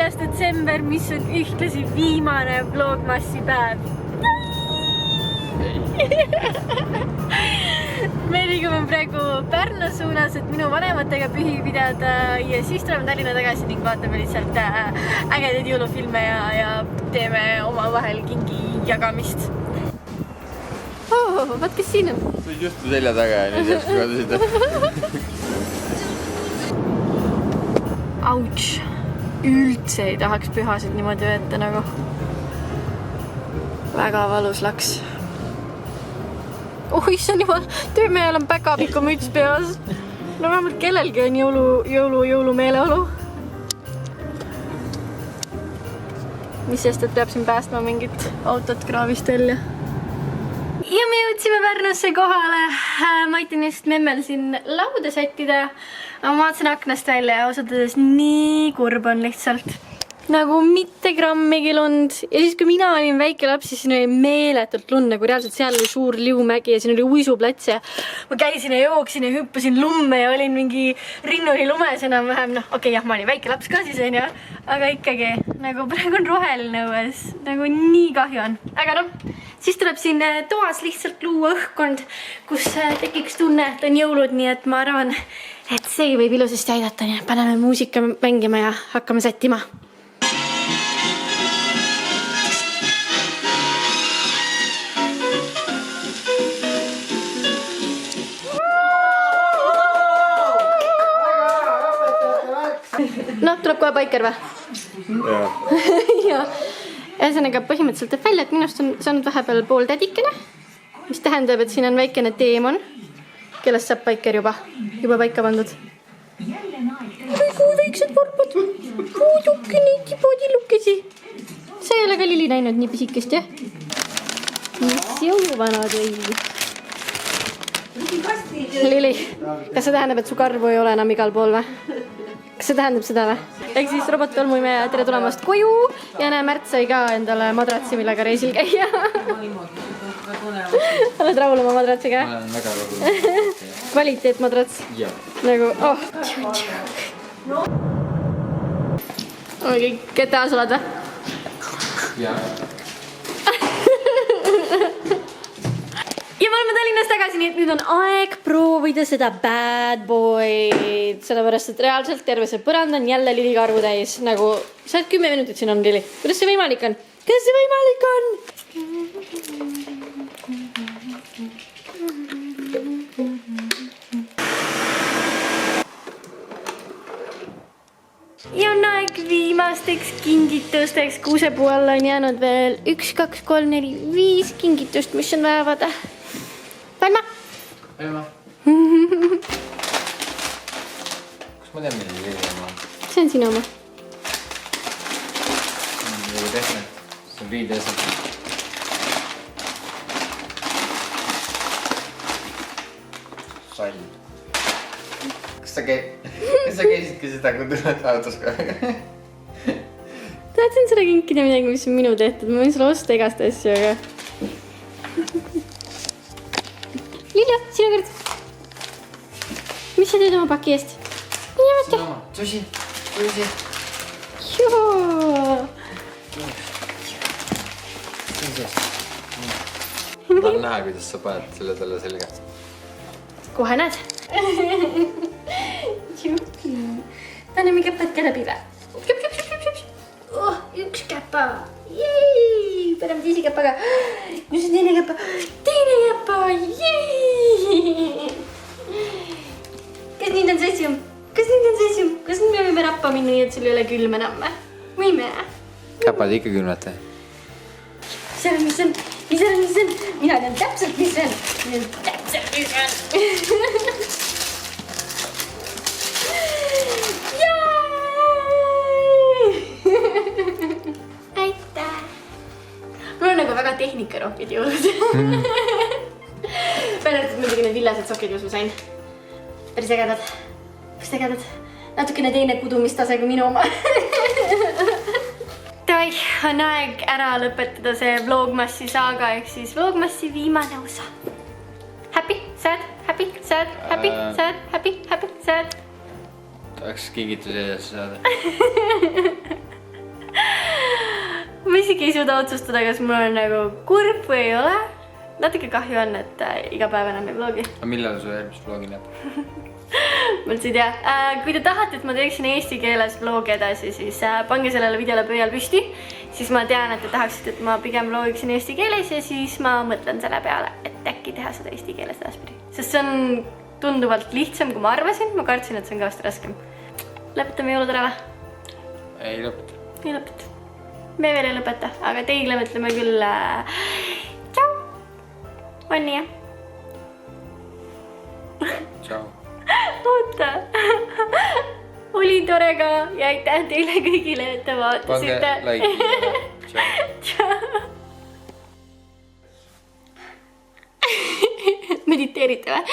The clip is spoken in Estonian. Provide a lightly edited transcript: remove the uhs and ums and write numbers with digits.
4. detsember, mis on ühtlasi viimane Vlogmassi päev. Me liigume praegu Pärnu suunas, et minu vanematega pühi pidada ja siis tuleme Tallinna tagasi ning vaatame lihtsalt ägedaid jõulufilme ja teeme omavahel kingi jagamist. Vaat kes siin on? See on just selja taga ja nüüd järsku kadusid. Auts! Üldse ei tahaks pühasid niimoodi veeta nagu. Väga valus laks. Oh, issand juba, töömehel on päkapiku müts peas. No vähemalt kellelgi on jõulumeeleolu. Mis sest, et peab siin päästma mingit autot kraavist välja. Ja me jõudsime Pärnusse kohale. Ma aitan just memmel siin lauda sättida. Ma vaatasin aknast välja ja ausatades nii kurb on lihtsalt. Nagu mitte grammigi lund. Ja siis kui mina olin väike laps, siis siin oli meeletult lund, nagu reaalselt seal oli suur liumägi ja siin oli uisuplats ja ma käisin ja jooksin ja hüppasin lumme ja olin mingi rinnuri lumes enam-vähem. No okei, jah, ma olin väike laps ka siis on ju, aga ikkagi nagu praegu on roheline õues, nagu nii kahju on. Aga noh, siis tuleb siin toas lihtsalt luua õhkkond, kus tekiks tunne, et on jõulud, nii et ma arvan, et see võib ilusasti aidata, nii et paneme muusika mängima ja hakkame sättima. Noh, tuleb kohe Paiker või? Ja. Ühesõnaga põhimõtteliselt teeb välja, et minust on saanud vahepeal pool tädikene, mis tähendab, et siin on väikene teemon, kellest saab Paiker juba paika pandud. Oi, kui väiksed varpad! Puudukke neid tipadilukesi! Sa ei ole ka Lili näinud nii pisikest, jah? Mis jõuluvanad või? Lili, kas see tähendab, et su karvu ei ole enam igal pool või? Kas see tähendab seda või? Ehk siis robottolmuime tere tulemast koju ja näe, Märt sai ka endale madratsi, millega reisil käia. Oled rahul oma madratsiga? Ma olen väga rahul. Kvaliteet madrats? Jah. Nagu, oh. GTA-s oled või? Jah. Ja me oleme Tallinnas tagasi, nii et nüüd on aeg proovida seda bad boy'd. Sellepärast, et reaalselt terve see põrand on jälle lilikarvu täis. Nagu, sa oled 10 minutit siin on, Lili. Kuidas see võimalik on? Kuidas see võimalik on? Ja on aeg viimasteks kingitusteks. Kuusepuu alla on jäänud veel 1, 2, 3, 4, 5 kingitust, mis on vajavad. Palma! Palma! Kus ma tean, milline Lili oma? See on sinu oma. Nagu tehnud. See on riidesed. Sall. Kas sa käisidki seda, kui tuled autos ka? Tahtsin sulle kinkida midagi, mis on minu tehtud. Ma võin sulle osta igast asju, aga... Lilja, sinu kord. Mis sa teed oma paki eest? Sinu oma. Sushi. Joo! Ma tahan näha, kuidas sa paned selle talle selga. Kohe näed. Paneme käpad ka läbi või? Oh, 1 käpa. Jei! Paneme teise käpaga. Mis on teine käpa? Teine käpa! Jei! Kas nüüd on sessium? Kas nüüd me võime rappa minna nii, et sul ei ole külm enam või? Võime? Käpad ikka külmata. Mis on? Mina tean täpselt, mis on. Aitäh! Mul on nagu väga tehnikarohkid jõulud. Pärast muidugi need villased sokid, mis ma sain. Päris ägedad. Natukene teine kudumistase kui minu oma. Davai, on aeg ära lõpetada see Vlogmassi saaga, ehk siis Vlogmassi viimane osa. Happy, sad, happy, sad, happy, sad, happy, sad. Tahaks kingituse edasi saada. ma isegi ei suuda otsustada, kas mul on nagu kurb või ei ole. Natuke kahju on, et iga päev enam ei vlogi. Aga millal su järgmist vlogi näeb? Ma üldse ei tea. Kui te tahate, et ma teeksin eesti keeles vlogi edasi, siis pange sellele videole pöial püsti. Siis ma tean, et te tahaksite, et ma pigem vlogiksin eesti keeles ja siis ma mõtlen selle peale, et äkki teha seda eesti keeles edaspidi. Sest see on tunduvalt lihtsam, kui ma arvasin. Ma kartsin, et see on kõvasti raskem. Lõpetame jõulud ära või? Ei lõpeta. Ei lõpeta. Me veel ei lõpeta, aga teile mõtleme küll tšau. On nii, jah? Tšau. Oota. Oli tore ka ja aitäh teile kõigile, et te vaatasite. Pange like. Tšau. Mediteerite või?